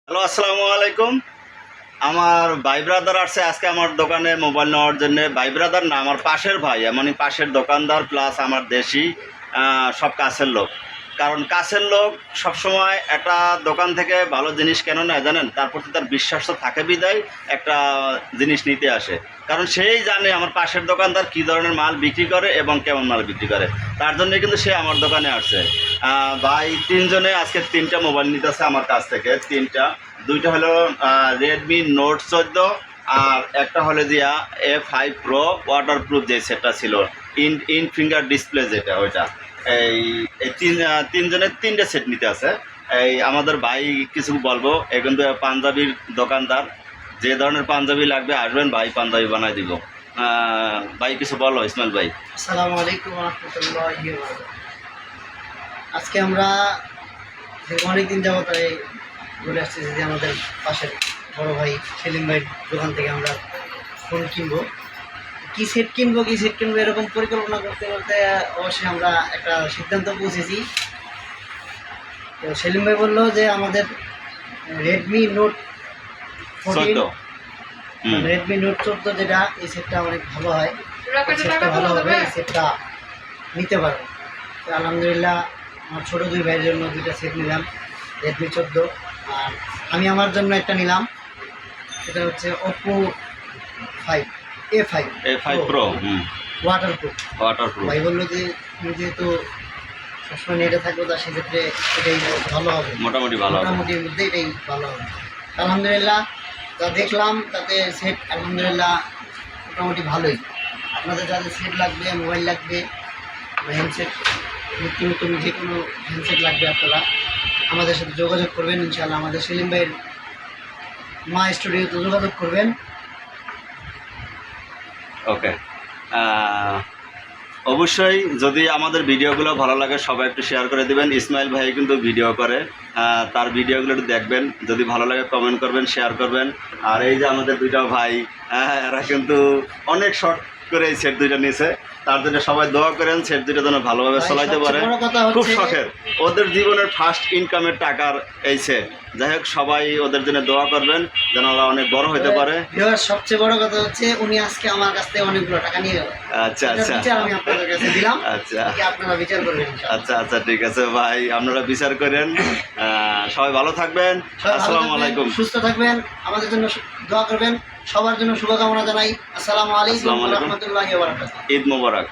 Hello, আসসালামু আলাইকুম। আমার ভাই ব্রাদার আসছে আজকে আমার দোকানে মোবাইল নেওয়ার জন্য। ভাই ব্রাদার না, আমার পাশের ভাই, এমনই পাশের দোকানদার প্লাস আমার দেশি সব কাছের লোক। কারণ কাছের লোক সবসময় একটা দোকান থেকে ভালো জিনিস কেন নেয় জানেন? তার প্রতি তার বিশ্বাস তো থাকে বিদায় একটা জিনিস নিতে আসে। কারণ সেই জানে আমার পাশের দোকানদার কী ধরনের মাল বিক্রি করে এবং কেমন মাল বিক্রি করে। তার জন্যই কিন্তু সে আমার দোকানে আসছে। ভাই তিনজনে আজকে তিনটা মোবাইল নিতেছে আমার কাছ থেকে। দুইটা হলো রেডমি নোট 14, আর একটা হলো দিয়া A5 Pro ওয়াটারপ্রুফ যে সেটটা ছিল, ইন ফিঙ্গার ডিসপ্লে যেটা ওইটা। এই এই তিনজনের তিনটে সেট নিতে আছে। এই আমাদের ভাই কিছু বলবো, এ কিন্তু পাঞ্জাবির দোকানদার। যে ধরনের পাঞ্জাবি লাগবে আসবেন, ভাই পাঞ্জাবি বানাই দিব। ভাই কিছু বলো ইসমাইল ভাই। আসসালামু আলাইকুম ওয়া রাহমাতুল্লাহি ওয়া বারাকাতুহু। আজকে আমরা অনেকদিন যাবত বলে আসছি যে আমাদের পাশের বড় ভাই সেলিম ভাইয়ের দোকান থেকে আমরা ফোন কিনবো, কি সেট কিনবো এরকম পরিকল্পনা করতে করতে অবশ্যই আমরা একটা সিদ্ধান্ত পৌঁছেছি। তো সেলিম ভাই বললো যে আমাদের রেডমি নোট 14 যেটা, এই সেটটা অনেক ভালো হয়, সেটটা ভালো হবে, এই সেটটা নিতে পারবো। তো আলহামদুলিল্লাহ আমার ছোটো দুই ভাইয়ের জন্য দুইটা সেট নিলাম, রেডমি 14। আর আমি আমার জন্য একটা নিলাম, সেটা হচ্ছে ওপো A5 Pro ওয়াটারপ্রুফ। ভাই বললো যে তুমি যেহেতু সবসময় নেটে থাকবো, তা সেক্ষেত্রে এটাই ভালো হবে, মোটামুটির মধ্যে এটাই ভালো হবে। আলহামদুলিল্লাহ যা দেখলাম তাতে সেট আলহামদুলিল্লাহ মোটামুটি ভালোই। আপনাদের যাদের সেট লাগবে, মোবাইল লাগবে, হ্যান্ডসেট, নতুন যে কোনো হ্যান্ডসেট লাগবে, আপনারা আমাদের সাথে যোগাযোগ করবেন। ইনশাআল্লাহ আমাদের সেলিম ভাইয়ের মা স্টুডিওতে যোগাযোগ করবেন। ওকে, অবশ্যই যদি আমাদের ভিডিওগুলো ভালো লাগে সবাই একটু শেয়ার করে দেবেন। ইসমাইল ভাই কিন্তু ভিডিও করে, তার ভিডিওগুলো একটু দেখবেন, যদি ভালো লাগে কমেন্ট করবেন, শেয়ার করবেন। আর এই যে আমাদের দুইটা ভাই, এরা কিন্তু অনেক শর্ট করে এই সেট দুইটা নিয়েছে, তার জন্য সবাই দোয়া করেন সেট দুইটা যেন ভালোভাবে চালাইতে পারে। খুব শখের, ওদের জীবনের ফার্স্ট ইনকামের টাকার এই সেট। যাই হোক, সবাই ওদের জন্য দোয়া করবেন যেন ওরা অনেক বড় হতে পারে। সবচেয়ে বড় কথা হচ্ছে উনি আজকে আমার কাছ থেকে অনেকগুলো টাকা নিয়ে গেল। আচ্ছা, আমি আপনাদের কাছে দিলাম। আচ্ছা, আপনারা বিচার করবেন। আচ্ছা, ঠিক আছে ভাই, আপনারা বিচার করেন। সবাই ভালো থাকবেন। আসসালামু আলাইকুম। সুস্থ থাকবেন, আমাদের জন্য দোয়া করবেন। সবার জন্য শুভকামনা জানাই। আসসালামু আলাইকুম ওয়া রাহমাতুল্লাহি ওয়া বারাকাতুহু। ঈদ মোবারক।